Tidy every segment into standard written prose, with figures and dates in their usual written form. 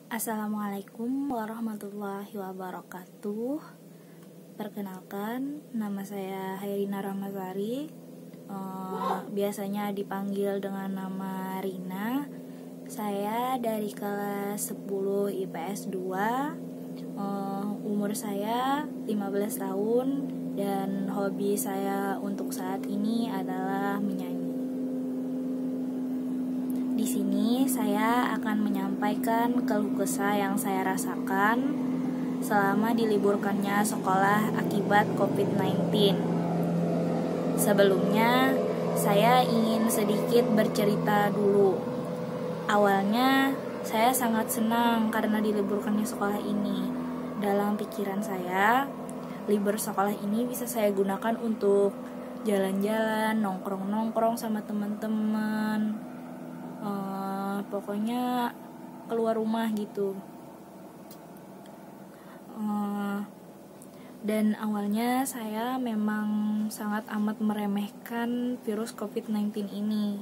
Assalamualaikum warahmatullahi wabarakatuh. Perkenalkan, nama saya Hairina Rahmasari. Biasanya dipanggil dengan nama Rina. Saya dari kelas 10 IPS 2. Umur saya 15 tahun dan hobi saya untuk saat ini adalah menyanyi. Di sini saya akan menyampaikan keluh kesah yang saya rasakan selama diliburkannya sekolah akibat COVID-19. Sebelumnya, saya ingin sedikit bercerita dulu. Awalnya, saya sangat senang karena diliburkannya sekolah ini. Dalam pikiran saya, libur sekolah ini bisa saya gunakan untuk jalan-jalan, nongkrong-nongkrong sama teman-teman. Pokoknya keluar rumah gitu. Dan awalnya saya memang sangat amat meremehkan virus COVID-19 ini.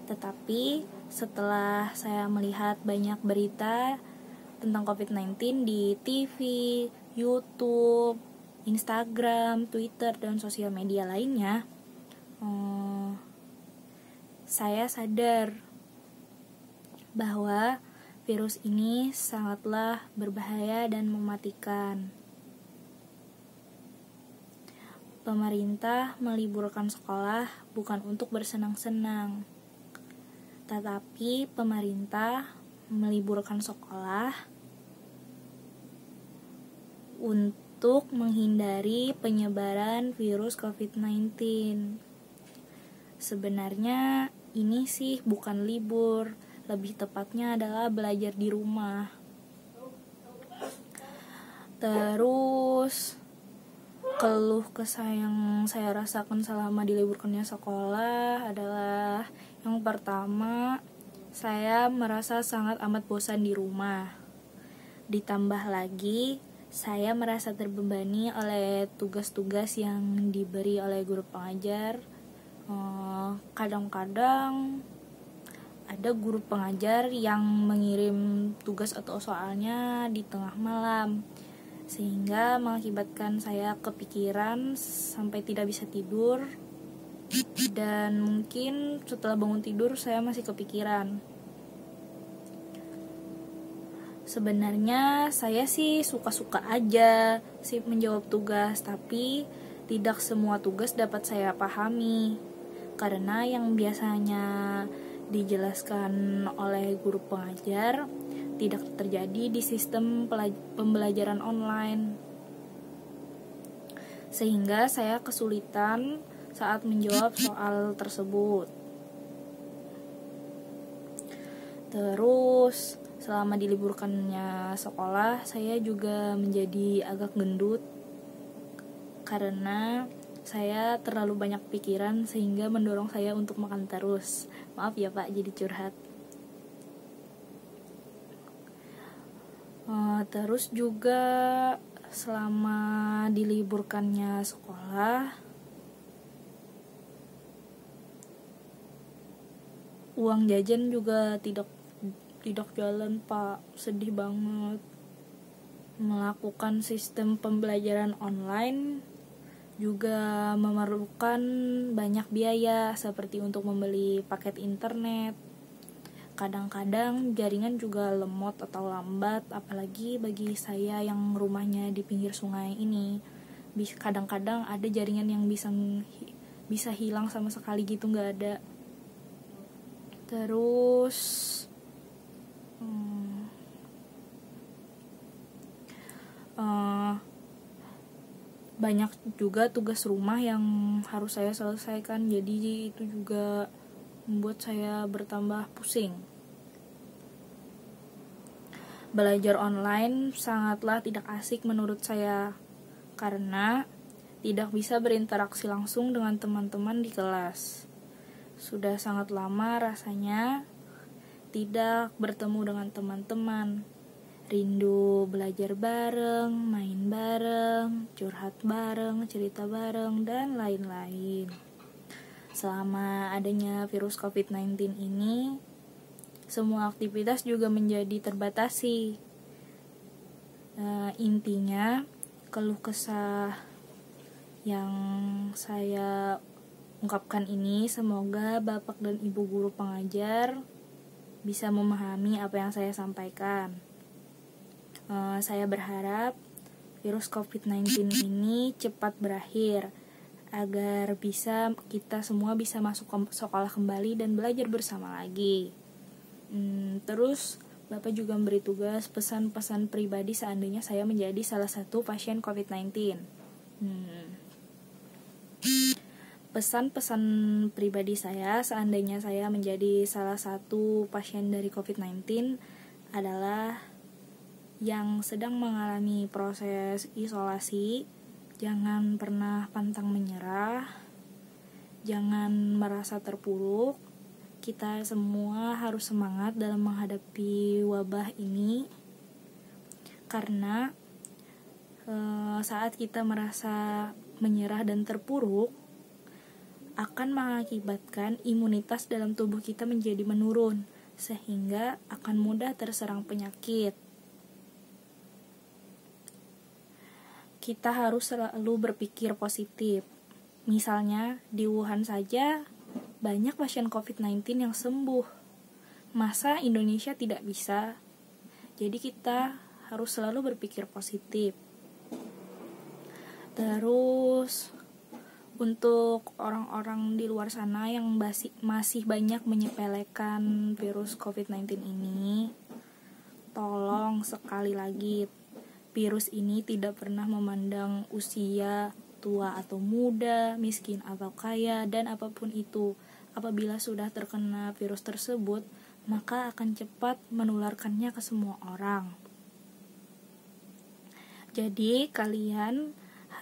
Tetapi setelah saya melihat banyak berita tentang COVID-19 di TV, YouTube, Instagram, Twitter, dan sosial media lainnya, saya sadar bahwa virus ini sangatlah berbahaya dan mematikan. Pemerintah meliburkan sekolah bukan untuk bersenang-senang, tetapi pemerintah meliburkan sekolah untuk menghindari penyebaran virus COVID-19. Sebenarnya ini sih bukan libur, lebih tepatnya adalah belajar di rumah. Terus keluh kesah yang saya rasakan selama diliburkannya sekolah adalah yang pertama, saya merasa sangat amat bosan di rumah. Ditambah lagi, saya merasa terbebani oleh tugas-tugas yang diberi oleh guru pengajar. Kadang-kadang ada guru pengajar yang mengirim tugas atau soalnya di tengah malam, sehingga mengakibatkan saya kepikiran sampai tidak bisa tidur, dan mungkin setelah bangun tidur saya masih kepikiran. Sebenarnya saya sih suka-suka aja sih menjawab tugas, tapi tidak semua tugas dapat saya pahami, karena yang biasanya dijelaskan oleh guru pengajar tidak terjadi di sistem pembelajaran online, sehingga saya kesulitan saat menjawab soal tersebut. Terus selama diliburkannya sekolah, saya juga menjadi agak gendut karena saya terlalu banyak pikiran sehingga mendorong saya untuk makan terus. Maaf ya Pak, jadi curhat. Terus juga selama diliburkannya sekolah, uang jajan juga tidak jalan Pak. Sedih banget. Melakukan sistem pembelajaran online juga memerlukan banyak biaya, seperti untuk membeli paket internet. Kadang-kadang jaringan juga lemot atau lambat, apalagi bagi saya yang rumahnya di pinggir sungai ini. Kadang-kadang ada jaringan yang bisa hilang sama sekali gitu, nggak ada. Terus banyak juga tugas rumah yang harus saya selesaikan, jadi itu juga membuat saya bertambah pusing. Belajar online sangatlah tidak asik menurut saya, karena tidak bisa berinteraksi langsung dengan teman-teman di kelas. Sudah sangat lama rasanya tidak bertemu dengan teman-teman. Rindu belajar bareng, main bareng, curhat bareng, cerita bareng, dan lain-lain. Selama adanya virus COVID-19 ini, semua aktivitas juga menjadi terbatasi. Intinya, keluh kesah yang saya ungkapkan ini semoga Bapak dan Ibu guru pengajar bisa memahami apa yang saya sampaikan. Saya berharap virus COVID-19 ini cepat berakhir agar kita semua bisa masuk ke sekolah kembali dan belajar bersama lagi. Terus Bapak juga memberi tugas pesan-pesan pribadi seandainya saya menjadi salah satu pasien COVID-19. Pesan-pesan pribadi saya seandainya saya menjadi salah satu pasien dari COVID-19 adalah yang sedang mengalami proses isolasi, jangan pernah pantang menyerah, jangan merasa terpuruk. Kita semua harus semangat dalam menghadapi wabah ini, karena saat kita merasa menyerah dan terpuruk akan mengakibatkan imunitas dalam tubuh kita menjadi menurun, sehingga akan mudah terserang penyakit. Kita harus selalu berpikir positif. Misalnya di Wuhan saja banyak pasien COVID-19 yang sembuh. Masa Indonesia tidak bisa? Jadi kita harus selalu berpikir positif. Terus untuk orang-orang di luar sana yang masih banyak menyepelekan virus COVID-19 ini, tolong sekali lagi, virus ini tidak pernah memandang usia, tua atau muda, miskin atau kaya, dan apapun itu. Apabila sudah terkena virus tersebut, maka akan cepat menularkannya ke semua orang. Jadi kalian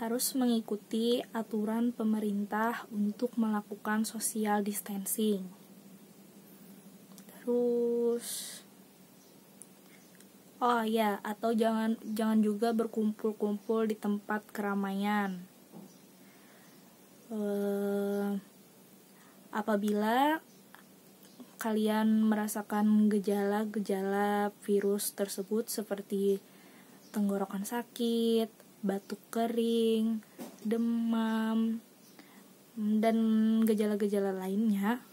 harus mengikuti aturan pemerintah untuk melakukan social distancing. Terus atau jangan juga berkumpul-kumpul di tempat keramaian. Apabila kalian merasakan gejala-gejala virus tersebut seperti tenggorokan sakit, batuk kering, demam, dan gejala-gejala lainnya,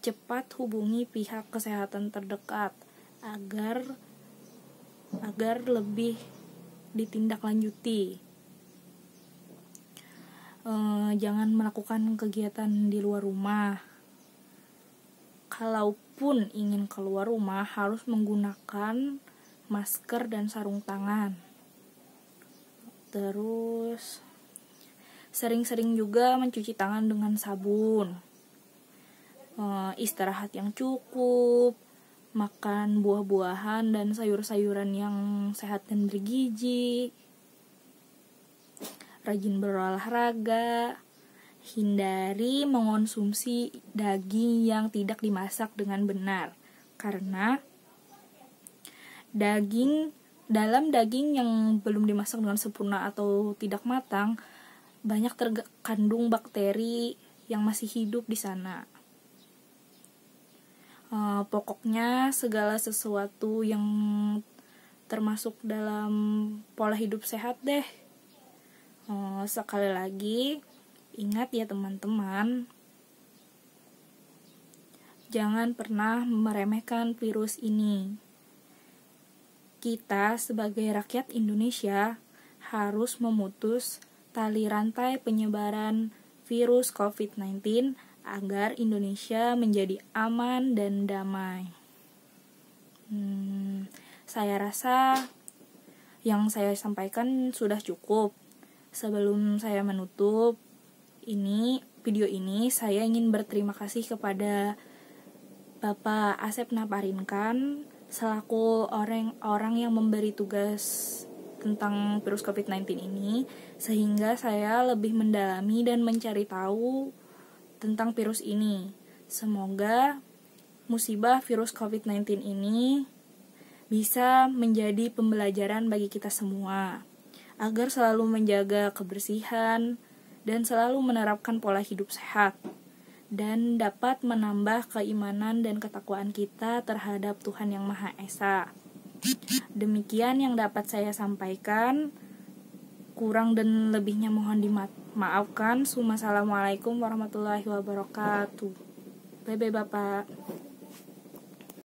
cepat hubungi pihak kesehatan terdekat agar lebih ditindaklanjuti. Jangan melakukan kegiatan di luar rumah. Kalaupun ingin keluar rumah, harus menggunakan masker dan sarung tangan. Terus sering-sering juga mencuci tangan dengan sabun. Istirahat yang cukup, makan buah-buahan dan sayur-sayuran yang sehat dan bergizi, rajin berolahraga, hindari mengonsumsi daging yang tidak dimasak dengan benar, karena dalam daging yang belum dimasak dengan sempurna atau tidak matang, banyak terkandung bakteri yang masih hidup di sana. Pokoknya segala sesuatu yang termasuk dalam pola hidup sehat deh. Sekali lagi, ingat ya teman-teman, jangan pernah meremehkan virus ini. Kita sebagai rakyat Indonesia harus memutus tali rantai penyebaran virus COVID-19 agar Indonesia menjadi aman dan damai. Saya rasa yang saya sampaikan sudah cukup. Sebelum saya menutup video ini, saya ingin berterima kasih kepada Bapak Asep Naparinkan selaku orang yang memberi tugas tentang virus COVID-19 ini, sehingga saya lebih mendalami dan mencari tahu tentang virus ini. Semoga musibah virus COVID-19 ini bisa menjadi pembelajaran bagi kita semua, agar selalu menjaga kebersihan dan selalu menerapkan pola hidup sehat. dan dapat menambah keimanan dan ketakwaan kita terhadap Tuhan Yang Maha Esa. Demikian yang dapat saya sampaikan. Kurang dan lebihnya mohon dimaafkan. Assalamualaikum warahmatullahi wabarakatuh. Bye bye Bapak.